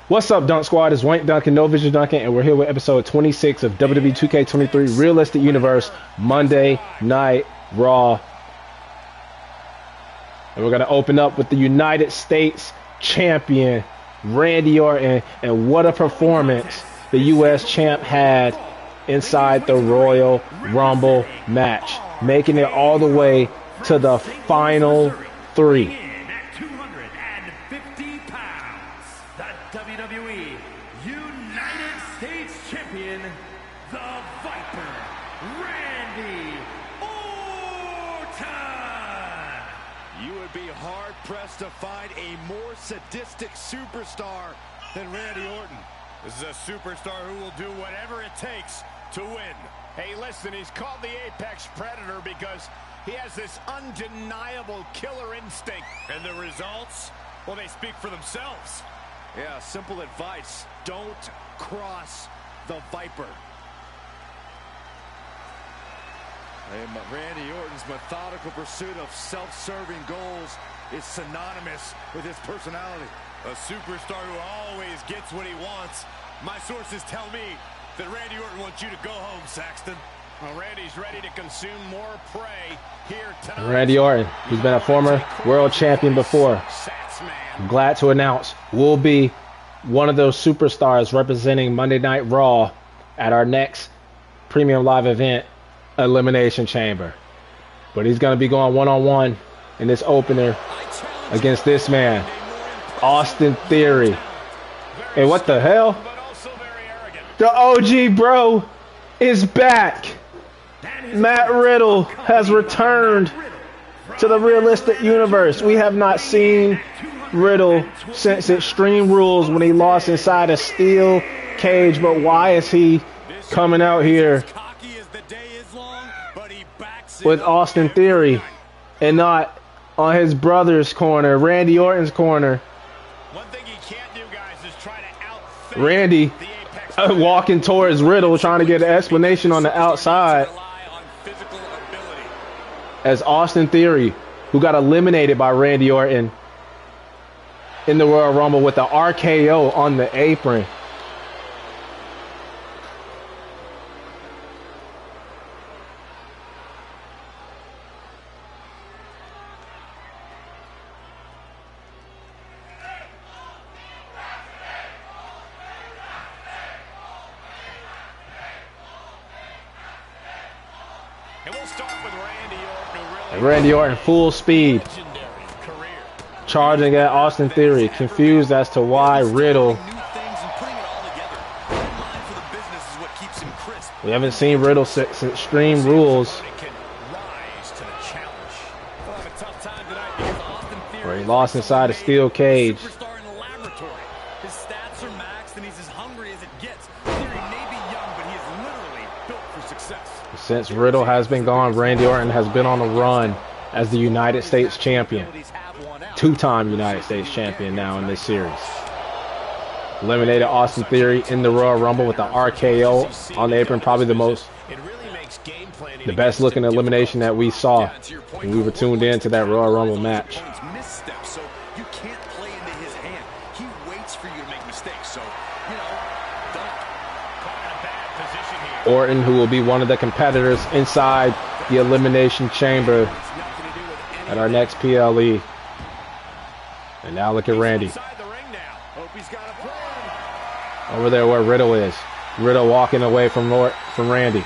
What's up, Dunk Squad? It's Wank Duncan, No Vision Duncan, and we're here with episode 26 of WWE 2K23 Realistic Universe Monday Night Raw. And we're going to open up with the United States Champion, Randy Orton, and what a performance the U.S. Champ had inside the Royal Rumble match, making it all the way to the final three. WWE United States Champion, the Viper, Randy Orton. You would be hard-pressed to find a more sadistic superstar than Randy Orton. This is a superstar who will do whatever it takes to win. Hey, listen, he's called the Apex Predator because he has this undeniable killer instinct. And the results, well, they speak for themselves. Yeah, simple advice. Don't cross the Viper. And Randy Orton's methodical pursuit of self-serving goals is synonymous with his personality. A superstar who always gets what he wants. My sources tell me that Randy Orton wants you to go home, Saxton. Well, Randy's ready to consume more prey here tonight. Randy Orton, who's been a former world champion before, I'm glad to announce, will be one of those superstars representing Monday Night Raw at our next premium live event, Elimination Chamber. But he's going to be going one-on-one in this opener against this man, Austin Theory. And what the hell? The OG bro is back. Matt Riddle has returned to the realistic universe. We have not seen Riddle since Extreme Rules when he lost inside a steel cage. But why is he coming out here with Austin Theory and not on his brother's corner, Randy Orton's corner? One thing he can't do, guys, is try to Randy walking towards Riddle, trying to get an explanation on the outside, as Austin Theory, who got eliminated by Randy Orton in the Royal Rumble with the RKO on the apron. And we'll start with Randy Orton, Randy Orton full speed, charging at Austin Theory, confused as to why Riddle. We haven't seen Riddle since Extreme Rules, where he lost inside a steel cage. His stats are maxed and he's as hungry as it gets. Theory may be young, but he is literally built for success. Since Riddle has been gone, Randy Orton has been on a run as the United States Champion. Two-time United States Champion now in this series. Eliminated Austin Theory in the Royal Rumble with the RKO on the apron. Probably the best looking elimination that we saw when we were tuned in to that Royal Rumble match. So you can't play into his hand. He waits for you to make mistakes. So, you know, don't caught in a bad position here. Orton, who will be one of the competitors inside the Elimination Chamber at our next PLE. And now look at Randy. Over there where Riddle is. Riddle walking away from Randy.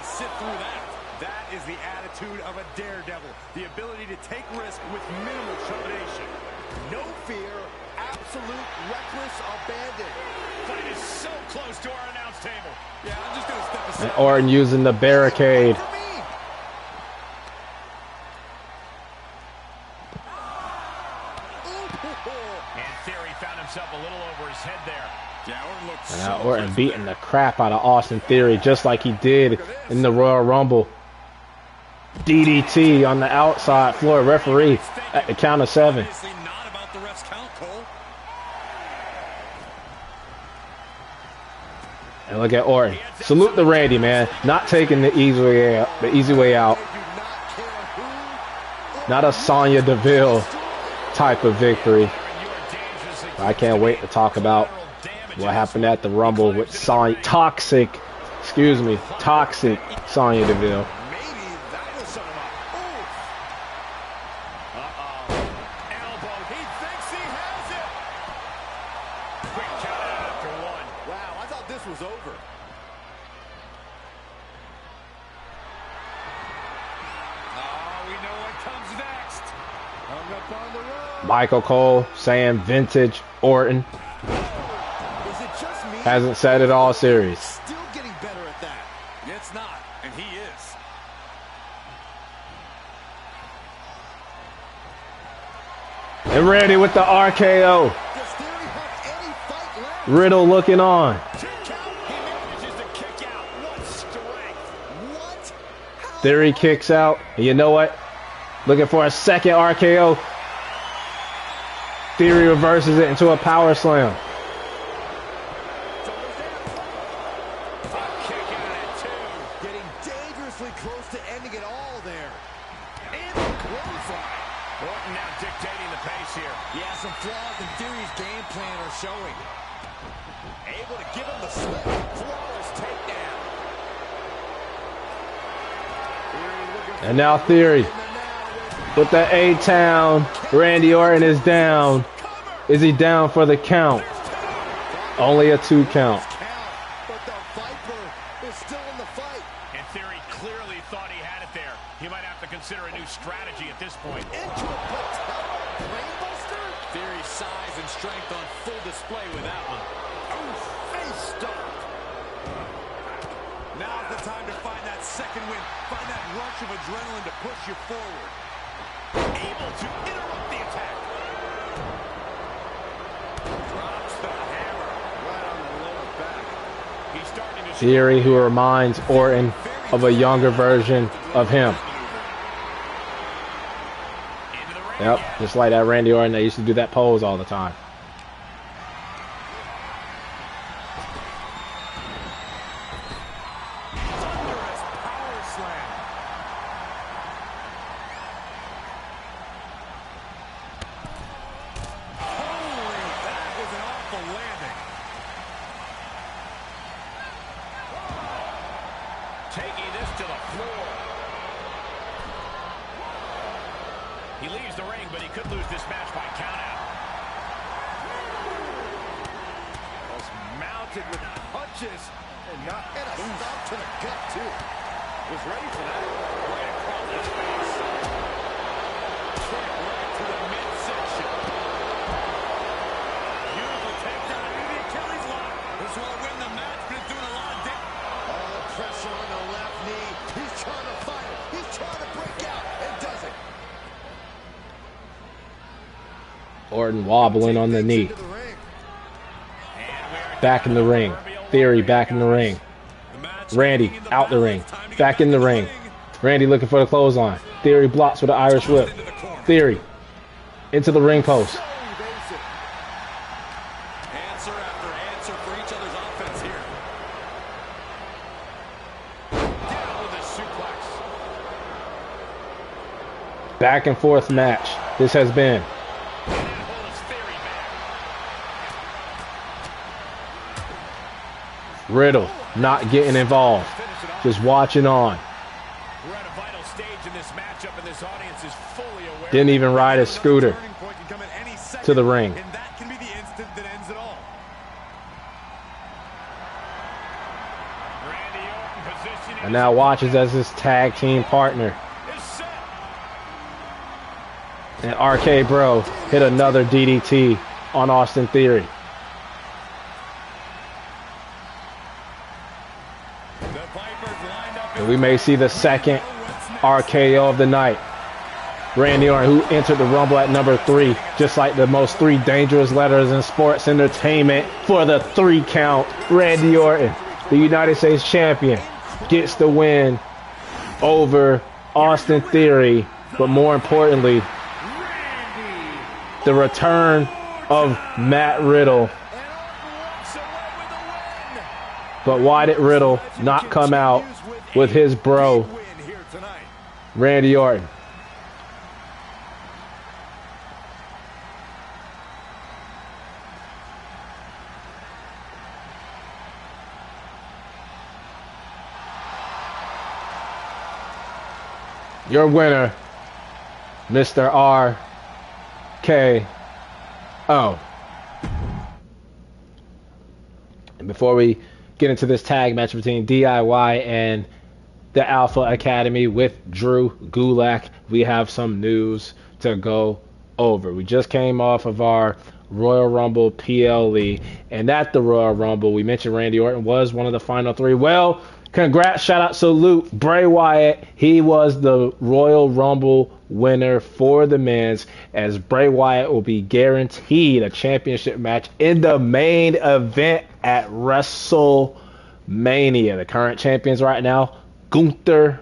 Sit through that. That is the attitude of a daredevil. The ability to take risk with minimal trepidation. No fear, absolute reckless abandon. Fight is so close to our announce table. Yeah, I'm just going to step aside. And Orton using the barricade. And Theory found himself a little over his head there. Yeah, Orton looks and now Orton beating the crap out of Austin Theory just like he did in the Royal Rumble. DDT on the outside floor, referee at the count of 7. And look at Orton. Salute to Randy, man. Not taking the easy way out. Not a Sonya Deville type of victory. I can't wait to talk about what happened at the Rumble with toxic Sonya Deville. Michael Cole saying vintage Orton. Hasn't said it all series. Still getting better at that. It's not, and he is. And Randy with the RKO. Riddle looking on. Theory kicks out. And you know what? Looking for a second RKO. Theory reverses it into a power slam. Getting dangerously close to ending it all there. And the clothesline. Orton now dictating the pace here. Yeah, some flaws in Theory's game plan are showing. Able to give him the slip. Flawless takedown. And now Theory with the A-Town. Randy Orton is down. Is he down for the count? Only a 2 count. But the Viper is still in the fight. And Theory clearly thought he had it there. He might have to consider a new strategy at this point. Into a brainbuster? Theory's size and strength on full display with that one. Ooh, face stop. Now's the time to find that second win. Find that rush of adrenaline to push you forward. Able to interrupt the attack. Drops the hammer right on the lower back. He's starting to Theory, who reminds Orton of a younger version of him. Yep, just like that Randy Orton that used to do that pose all the time. Taking this to the floor. He leaves the ring, but he could lose this match by countout. Was mounted with punches and a stop to the gut too. Was ready for that. Right across his face. Kick right to the midsection. Beautiful takedown into the Achilles lock. This will win the match, but it's doing a lot of damage. All the pressure on the left knee. He's trying to fight it. He's trying to break out and doesn't. Orton wobbling on the knee. Back in the ring. Theory back in the ring. Randy out the ring. Back in the ring. Randy looking for the clothesline. Theory blocks with an Irish whip. Theory into the ring post. Answer after answer for each other's offense here. Down with a suplex. Back and forth match this has been. Riddle not getting involved, just watching on. We're at a vital stage in this matchup, and this audience is fully aware. Didn't even ride his scooter to the ring. And that can be the instant that ends it all. Randy Orton positioning. And now watches as his tag team partner. And RK Bro hit another DDT on Austin Theory. And we may see the second RKO of the night. Randy Orton, who entered the Rumble at number 3, just like the most 3 dangerous letters in sports entertainment for the 3 count. Randy Orton, the United States champion, gets the win over Austin Theory, but more importantly, the return of Matt Riddle. But why did Riddle not come out with his bro, Randy Orton? Your winner, Mr. RKO. And before we get into this tag match between DIY and the Alpha Academy with Drew Gulak, we have some news to go over. We just came off of our Royal Rumble PLE, and at the Royal Rumble, we mentioned Randy Orton was one of the final 3. Well, congrats, shout out, salute, Bray Wyatt. He was the Royal Rumble winner for the men's, as Bray Wyatt will be guaranteed a championship match in the main event at WrestleMania. The current champions right now, Gunther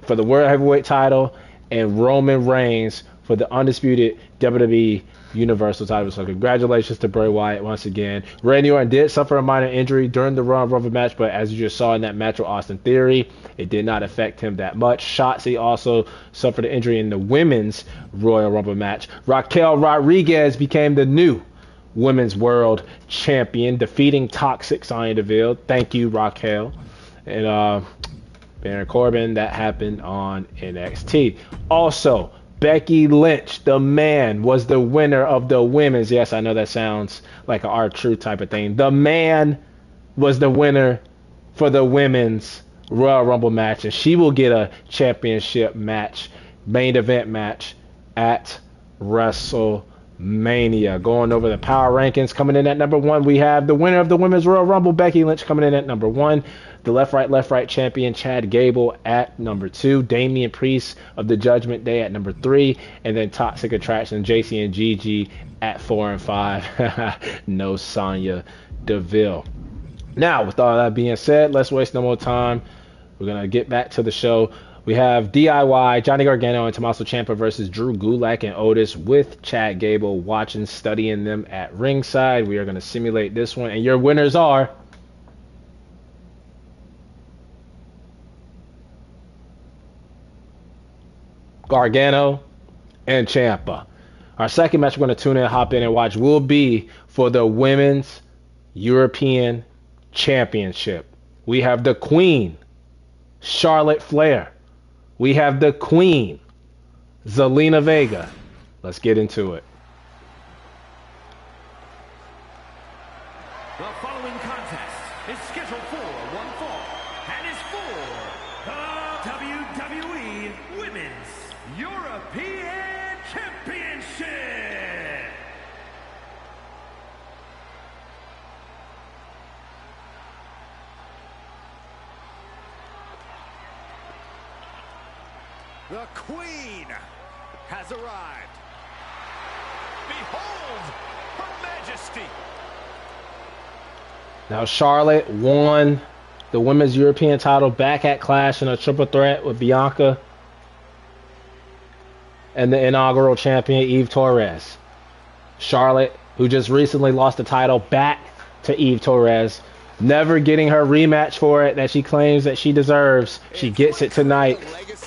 for the World Heavyweight title and Roman Reigns for the undisputed WWE Universal title. So congratulations to Bray Wyatt once again. Randy Orton did suffer a minor injury during the Royal Rumble match, but as you just saw in that match with Austin Theory, it did not affect him that much. Shotzi also suffered an injury in the women's Royal Rumble match. Raquel Rodriguez became the new Women's World Champion, defeating Toxic Sonya Deville. Thank you, Raquel. And Baron Corbin, that happened on NXT. Also, Becky Lynch, the man, was the winner of the women's. Yes, I know that sounds like an R-Truth type of thing. The man was the winner for the women's Royal Rumble match, and she will get a championship match, main event match at WrestleMania. Going over the power rankings, coming in at number 1, we have the winner of the women's Royal Rumble, Becky Lynch, coming in at number 1. The left right champion, Chad Gable, at number 2. Damian Priest of the Judgment Day at number 3. And then Toxic Attraction, JC and Gigi at 4 and 5. No Sonya Deville. Now, with all that being said, let's waste no more time. We're going to get back to the show. We have DIY, Johnny Gargano, and Tommaso Ciampa versus Drew Gulak and Otis, with Chad Gable watching, studying them at ringside. We are going to simulate this one. And your winners are... Gargano and Ciampa. Our second match we're going to tune in, hop in, and watch will be for the Women's European Championship. We have the Queen, Charlotte Flair. We have the Queen, Zelina Vega. Let's get into it. The following contest is scheduled for one fall and is for the WWE Women's European Championship. The Queen has arrived. Behold her majesty. Now, Charlotte won the Women's European title back at Clash in a triple threat with Bianca and the inaugural champion, Eve Torres. Charlotte, who just recently lost the title back to Eve Torres, never getting her rematch for it that she claims that she deserves. She gets it tonight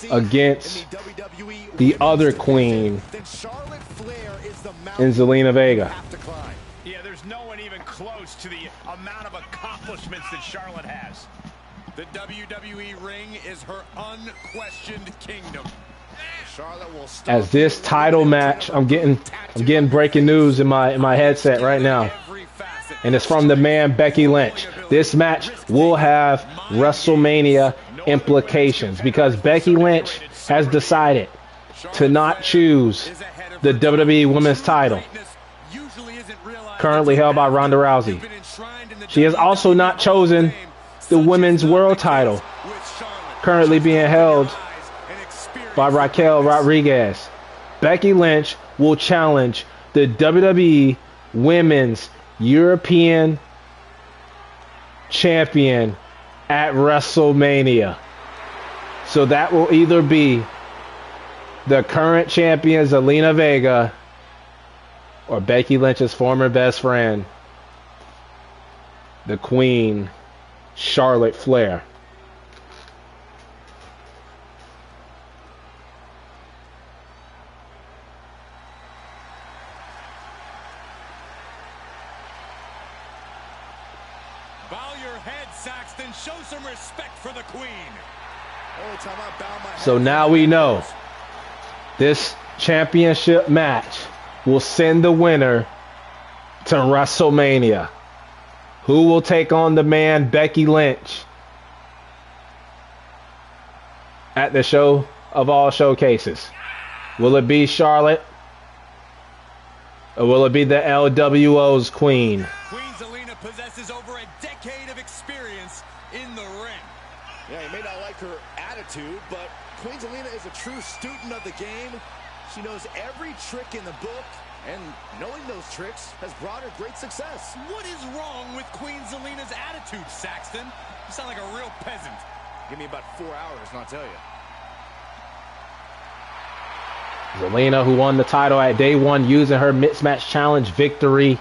against the other Queen in Zelina Vega. Yeah, there's no one even close to the amount of accomplishments that Charlotte has. The WWE ring is her unquestioned kingdom. Charlotte will stop As this title match, I'm getting breaking news in my headset right now. And it's from the man Becky Lynch. This match will have WrestleMania implications because Becky Lynch has decided to not choose the WWE Women's title, currently held by Ronda Rousey. She has also not chosen the Women's World title, currently being held by Raquel Rodriguez. Becky Lynch will challenge the WWE Women's European Champion at WrestleMania. So that will either be the current champion, Zelina Vega, or Becky Lynch's former best friend, the Queen, Charlotte Flair. Bow your head, Saxton. Show some respect for the Queen. So now we know this championship match will send the winner to WrestleMania. Who will take on the man Becky Lynch at the show of all showcases? Will it be Charlotte? Or will it be the LWO's Queen? Queen Zelina possesses over a decade of experience in the ring. Yeah, you may not like her attitude, but Queen Zelina is a true student of the game. She knows every trick in the book, and knowing those tricks has brought her great success. What is wrong with Queen Zelina's attitude, Saxton? You sound like a real peasant. Give me about 4 hours, and I'll tell you. Zelina, who won the title at day one using her mixed match challenge victory,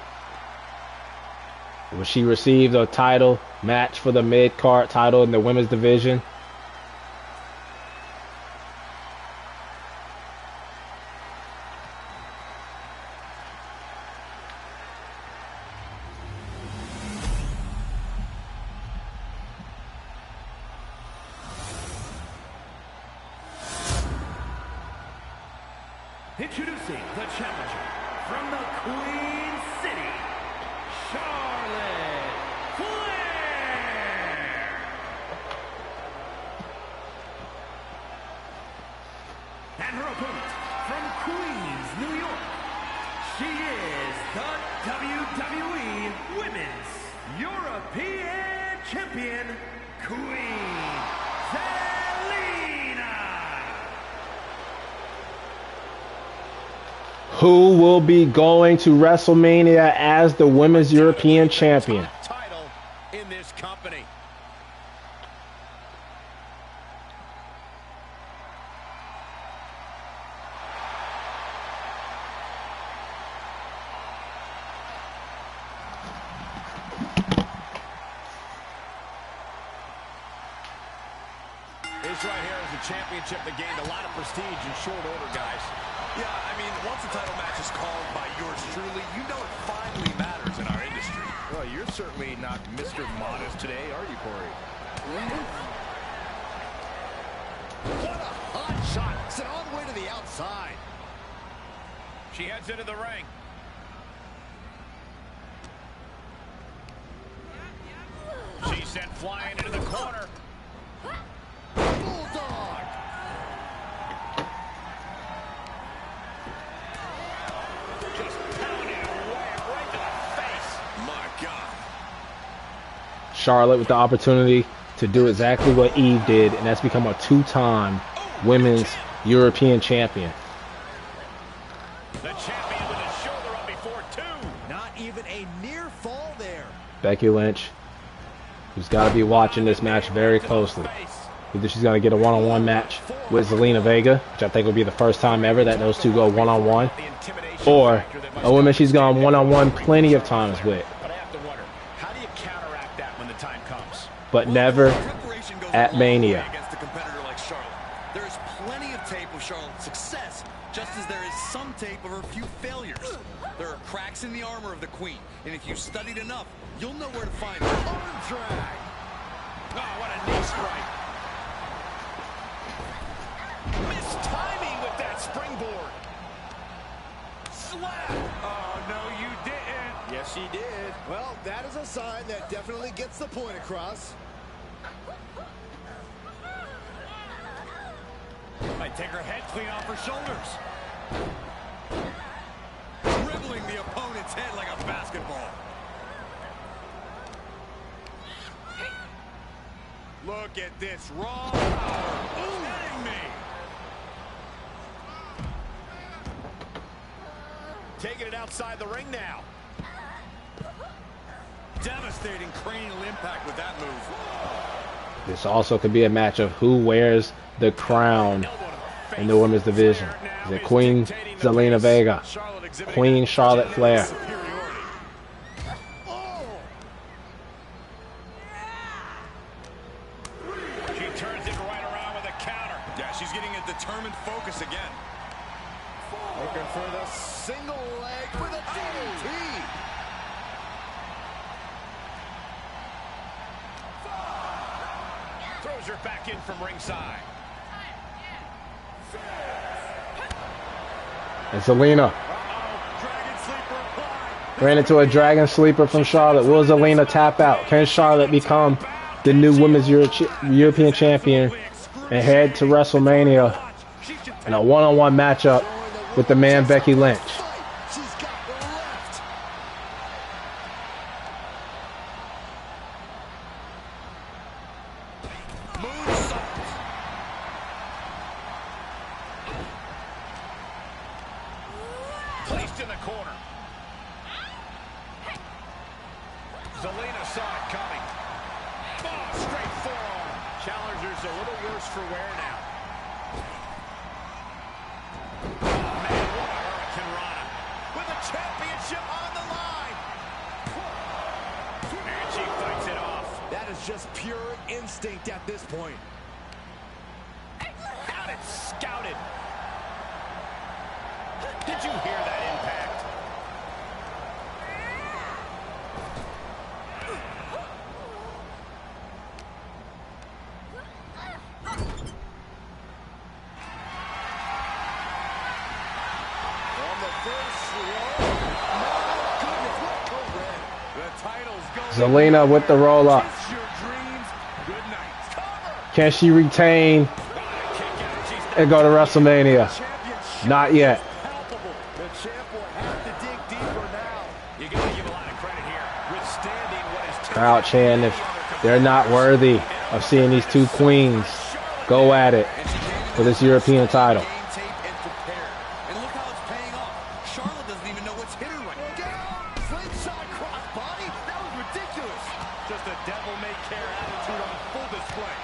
where she received a title match for the mid-card title in the women's division. Introducing the challenger from the Queen City, Charlotte Flair. And her opponent from Queens, New York, she is the WWE Women's European Champion, Queen Zelina. Who will be going to WrestleMania as the Women's European Champion? Title in this company. This right here is a championship that gained a lot of prestige in short order, guys. Yeah, I mean, once a title match is called by yours truly, you know it finally matters in our industry. Well, you're certainly not Mr. Modest today, are you, Corey? What a hot shot. Sent all the way to the outside. She heads into the ring. She's sent flying into the corner. Bulldog. Just pounding away right to the face. My God. Charlotte with the opportunity to do exactly what Eve did, and that's become a two-time Women's European Champion. The champion with a shoulder up before two. Not even a near fall there. Becky Lynch, who's got to be watching this match very closely. Either she's going to get a one-on-one match with Zelina Vega, which I think will be the first time ever that those two go one-on-one, or a woman she's gone one-on-one plenty of times with, But I have to wonder, how do you counteract that when the time comes? but never at Mania. Against a competitor like Charlotte. There is plenty of tape of Charlotte's success, just as there is some tape of her few failures. There are cracks in the armor of the Queen, and if you studied enough, you'll know where to find her. Arm drag. Oh, what a knee strike. Missed timing with that springboard. Slap. Oh, no, you didn't. Yes, she did. Well, that is a sign that definitely gets the point across. Might take her head clean off her shoulders. Dribbling the opponent's head like a basketball. Look at this raw power. Kidding me. taking it outside the ring now. Devastating cranial impact with that move. This also could be a match of who wears the crown in the women's division. Is it Queen Zelina Vega, Queen Charlotte Flair? She turns it right around with a counter. Yeah, she's getting a determined focus again. Looking for the single leg with a DDT. Throws her back in from ringside. And Zelina ran into a dragon sleeper from Charlotte. Will Zelina tap out? Can Charlotte become the new women's European champion and head to WrestleMania in a one-on-one matchup with the man Becky Lynch? She's got the left. Moonsault. Placed in the corner. Zelina saw it coming. Oh, straight forearm. Challenger's a little worse for wear now. Oh, man, what a Hurricane Rana. With the championship on the line. And she fights it off. That is just pure instinct at this point. Got it scouted. Did you hear that impact? On the first row. My goodness, what a red. The title's going. Zelina with the roll-up. Chase your dreams. Good night. Cover. Can she retain and go to WrestleMania? Not yet. Palpable. The champ will have to dig deeper now. You got to give a lot of credit here. Withstanding what is Crowd chanting if they're not worthy of seeing these two queens go at it for this European title. Game tape and prepare. And look how it's paying off. Charlotte doesn't even know what's hit her right now. Down. Slingshot crossbody. That was ridiculous. just a devil-may-care attitude on full display.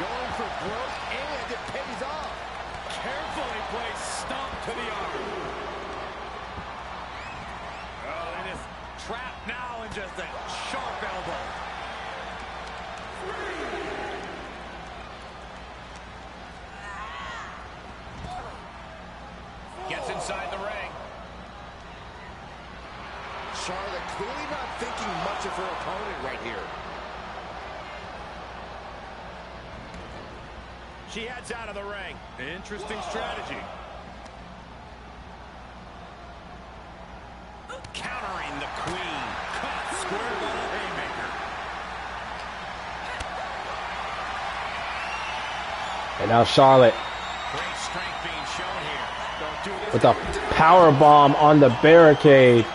Going for broke, and it pays off. Carefully placed stomp to the arm. Oh, and it's trapped now in just a sharp elbow. Gets inside the ring. Charlotte clearly not thinking much of her opponent right here. She heads out of the ring. Interesting strategy. Countering the queen. Caught square by the haymaker. And now Charlotte Great strength being shown here. Don't do this. with a power bomb on the barricade, Barricade.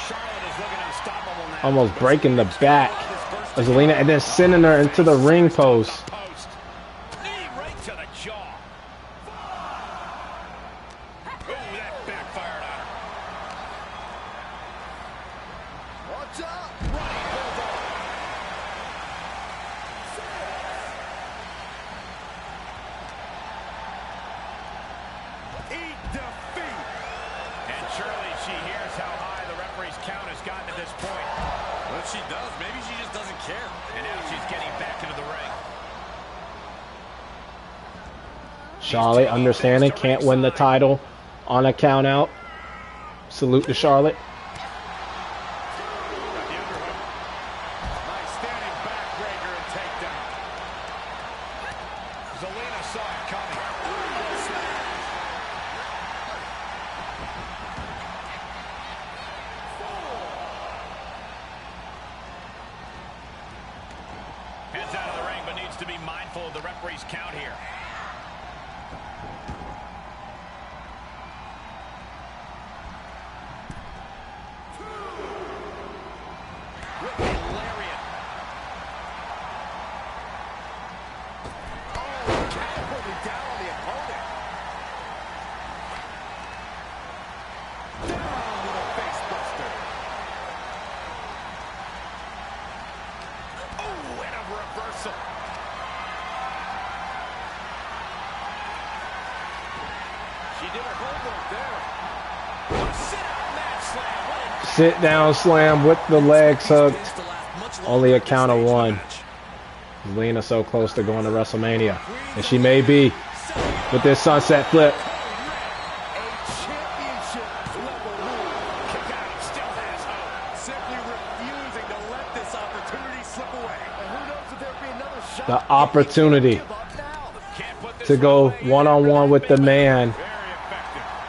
Charlotte is looking unstoppable now. almost breaking the back of Zelina, and then sending her into the ring post. Post. Knee right to the jaw. Oh, that backfired on her. What's up? Running bulldog. Eat defeat. And surely she hears how high the referee's count has gotten at this point. Well, if she does, maybe she just doesn't care. And now she's getting back into the ring. Charlotte, understanding, can't win the title on a count out. Salute to Charlotte. Got the underhook. Nice standing backbreaker and takedown. Zelina saw it coming. Heads out of the ring, but needs to be mindful of the referee's count here. Whipping lariat. Oh, catapulting down on the opponent. whistle. She did her homework there. Sit-out match slam. What a Sit down slam with the legs hooked. Only a count of one. Zelina so close to going to WrestleMania. And she may be with this sunset flip. The opportunity to go one-on-one with the man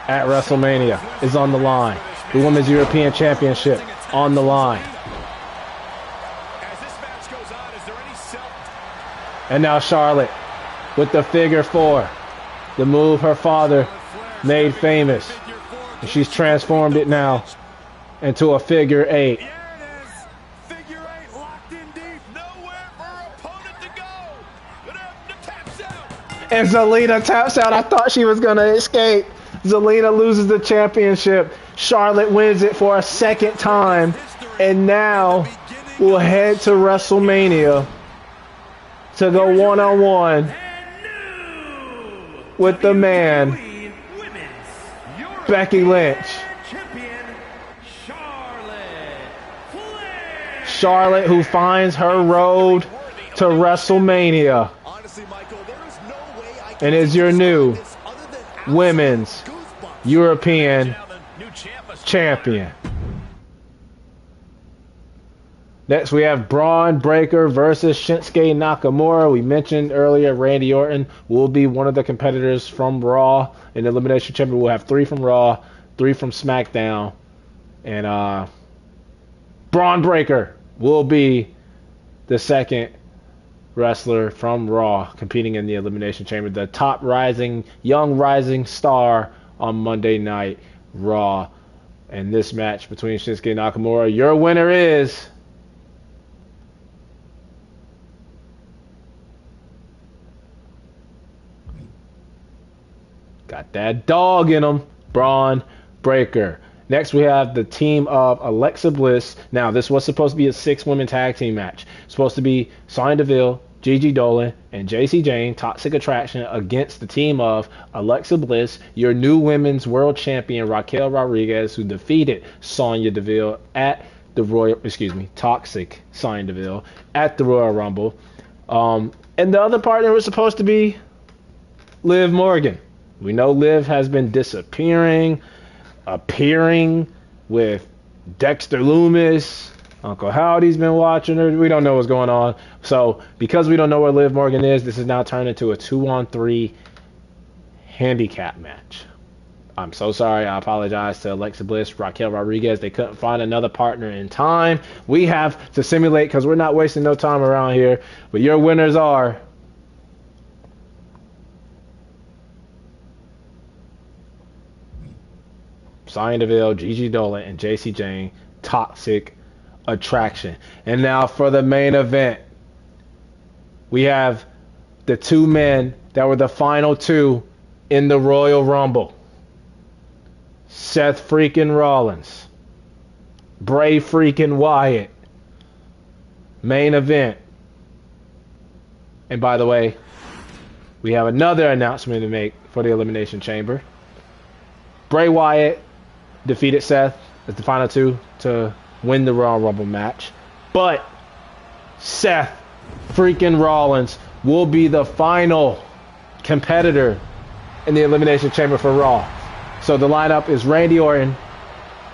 at WrestleMania is on the line. The Women's European Championship on the line. And now Charlotte with the figure 4. The move her father made famous. And she's transformed it now into a figure 8. And Zelina taps out. I thought she was going to escape. Zelina loses the championship. Charlotte wins it for a second time. And now we'll head to WrestleMania to go one-on-one with the man, Becky Lynch. Charlotte, who finds her road to WrestleMania and is your new Women's European Champion. Next, we have Braun Breaker versus Shinsuke Nakamura. We mentioned earlier Randy Orton will be one of the competitors from Raw in the Elimination Chamber. We'll have 3 from Raw, 3 from SmackDown. And Braun Breaker will be the second wrestler from Raw competing in the Elimination Chamber. The top young rising star on Monday Night Raw. And this match between Shinsuke and Nakamura, your winner is... got that dog in him, Braun Breaker. Next, we have the team of Alexa Bliss. Now, this was supposed to be a 6-woman tag team match. It's supposed to be Sonya Deville, Gigi Dolan, and JC Jane, Toxic Attraction, against the team of Alexa Bliss, your new women's world champion, Raquel Rodriguez, who defeated Sonya Deville at the Toxic Sonya Deville at the Royal Rumble. And the other partner was supposed to be Liv Morgan. We know Liv has been disappearing, appearing with Dexter Lumis. Uncle Howdy's been watching her. We don't know what's going on. So, because we don't know where Liv Morgan is, this is now turned into a 2-on-3 handicap match. I'm so sorry. I apologize to Alexa Bliss, Raquel Rodriguez. They couldn't find another partner in time. We have to simulate because we're not wasting no time around here. But your winners are... Sonya Deville, Gigi Dolan, and JC Jane, Toxic Attraction. And now for the main event, we have the 2 men that were the final 2 in the Royal Rumble. Seth freaking Rollins, Bray freaking Wyatt. Main event. And by the way, we have another announcement to make for the Elimination Chamber. Bray Wyatt defeated Seth as the final 2 to win the Royal Rumble match. But Seth freaking Rollins will be the final competitor in the Elimination Chamber for Raw. So the lineup is Randy Orton,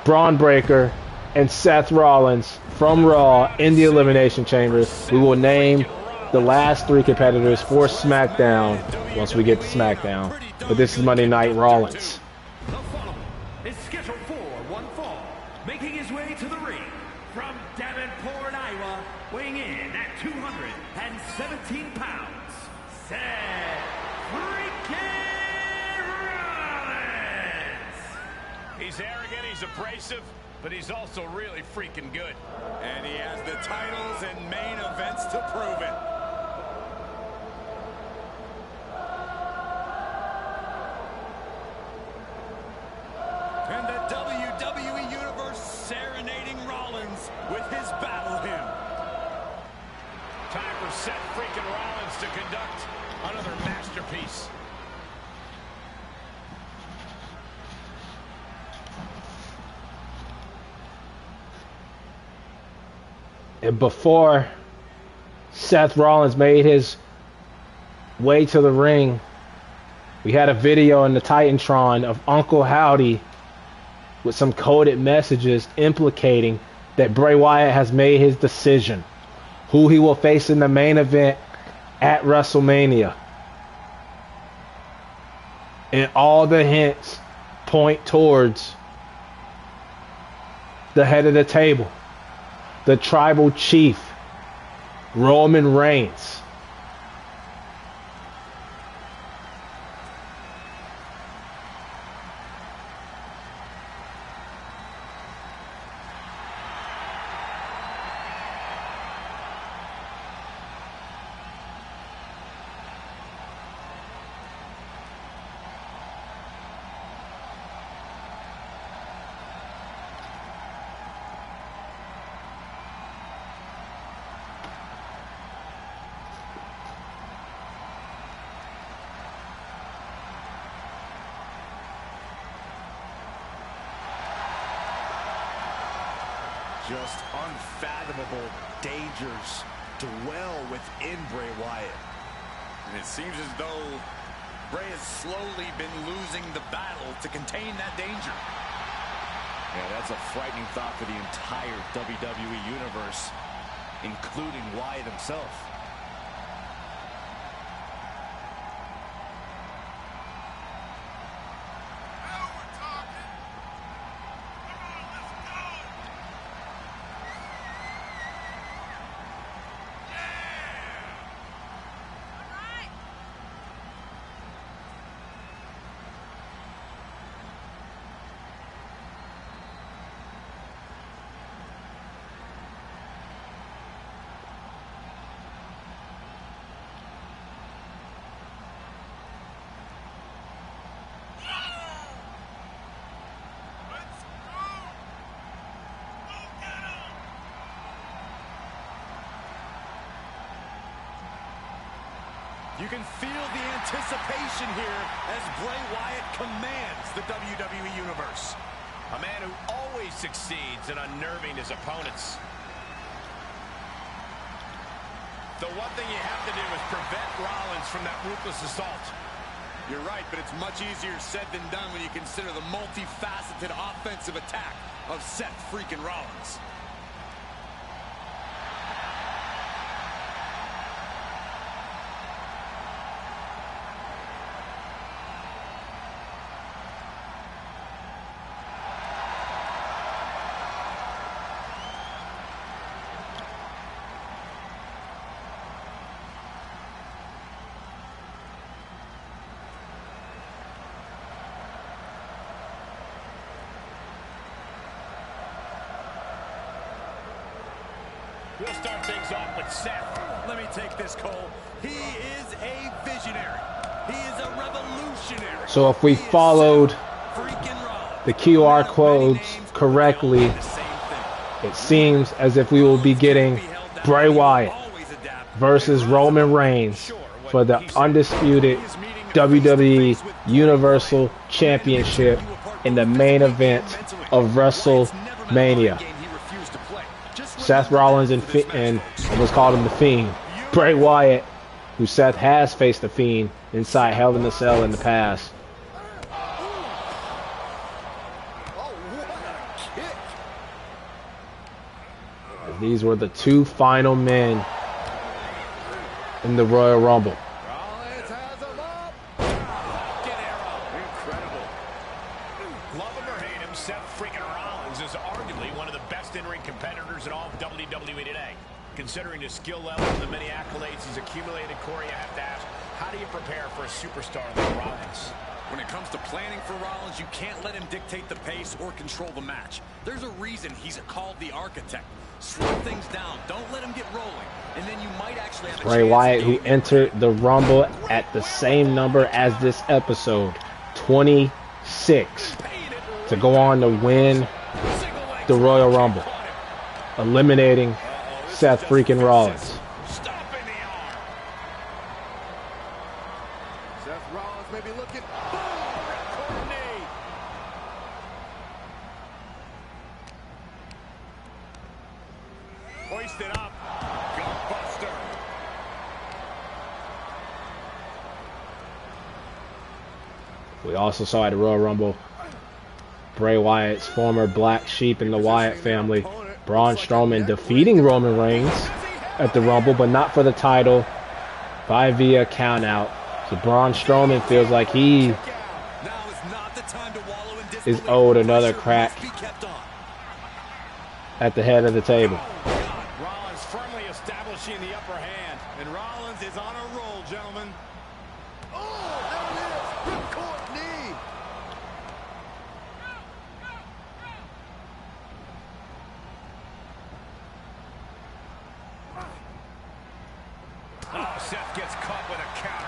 Braun Breaker, and Seth Rollins from Raw in the Elimination Chamber. We will name the last 3 competitors for SmackDown once we get to SmackDown. But this is Monday Night Rollins. Is scheduled for one fall, making his way to the ring from Davenport, Iowa, weighing in at 217 pounds, Seth freaking Rollins. He's arrogant, he's abrasive, but he's also really freaking good. And he has the titles and main events to prove it. And the WWE Universe serenading Rollins with his battle hymn. Time for Seth freaking Rollins to conduct another masterpiece. And before Seth Rollins made his way to the ring, we had a video in the Titantron of Uncle Howdy with some coded messages implicating that Bray Wyatt has made his decision, who he will face in the main event at WrestleMania. And all the hints point towards the head of the table, the tribal chief, Roman Reigns. Just unfathomable dangers dwell within Bray Wyatt. And it seems as though Bray has slowly been losing the battle to contain that danger. Yeah, that's a frightening thought for the entire WWE Universe, including Wyatt himself. You can feel the anticipation here as Bray Wyatt commands the WWE Universe. A man who always succeeds in unnerving his opponents. The one thing you have to do is prevent Rollins from that ruthless assault. You're right, but it's much easier said than done when you consider the multifaceted offensive attack of Seth freaking Rollins. We'll start things off with Seth. Let me take this, Cole. He is a visionary. He is a revolutionary. So if we followed the QR codes correctly, it seems as if we will be getting Bray Wyatt versus Roman Reigns for the undisputed WWE Universal Championship in the main event of WrestleMania. Seth Rollins and almost called him the Fiend. Bray Wyatt, who Seth has faced the Fiend inside Hell in a Cell in the past. These were the two final men in the Royal Rumble. Love him or hate him, Seth freaking Rollins is arguably one of the best in-ring competitors in all of WWE today. Considering his skill level and the many accolades he's accumulated, Corey, I have to ask, how do you prepare for a superstar like Rollins? When it comes to planning for Rollins, you can't let him dictate the pace or control the match. There's a reason he's called the architect. Slow things down. Don't let him get rolling. And then you might actually have a Bray Wyatt, who entered the Rumble at the same number as this episode, 26, to go on to win the Royal Rumble, eliminating Seth freaking Rollins. Seth Rollins may be looking. Boom! Ripcord knee. Hoisted up. Gutbuster. We also saw at the Royal Rumble Bray Wyatt's former black sheep in the Wyatt family, Braun Strowman, defeating Roman Reigns at the Rumble, but not for the title, by via countout. So Braun Strowman feels like he is owed another crack at the head of the table. Rollins firmly establishing the upper hand, and Rollins is on a roll, gentlemen. Oh, there it is. Ripcord knee. Oh, Seth gets caught with a counter.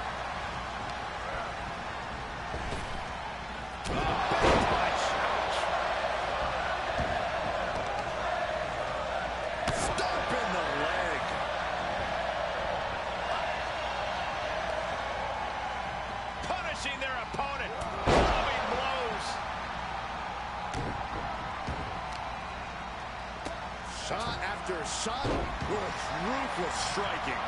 Stop in the leg. Punishing their opponent. Loving blows. Shot after shot with ruthless striking.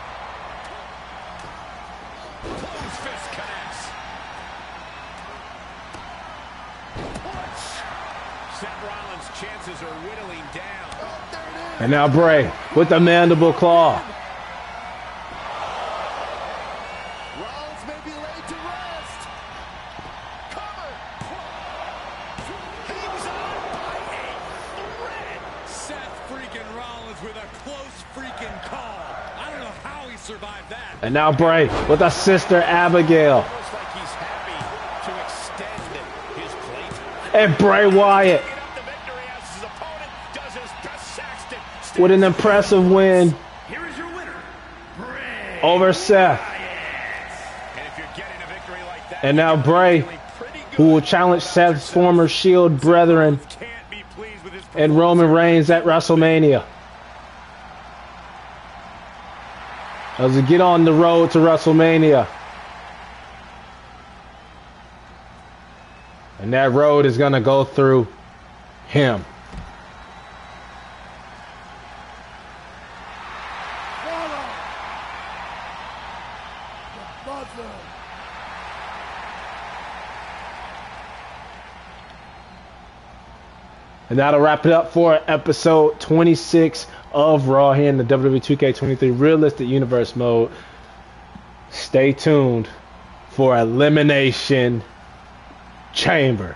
Close fist connects. Seth Rollins' chances are whittling down. Oh, there it is. And now Bray with the mandible claw. Rollins may be laid to rest. Cover. Hangs on by a thread. Seth freaking Rollins with a close freaking call. I don't know how he survived that. And now Bray with a Sister Abigail. Looks like he's happy to extend his plate. And Bray Wyatt Picking up the victory as his opponent does his best. Saxton with an impressive win Here is your winner, Bray. over Seth. And if you're getting a victory like that, And now Bray, feeling pretty good. who will challenge Seth's former Shield brethren Can't be pleased with his and Roman Reigns at WrestleMania. As we get on the road to WrestleMania. And that road is going to go through him. And that'll wrap it up for episode 26 of Raw here in the WWE 2K23 Realistic Universe mode. Stay tuned for Elimination Chamber.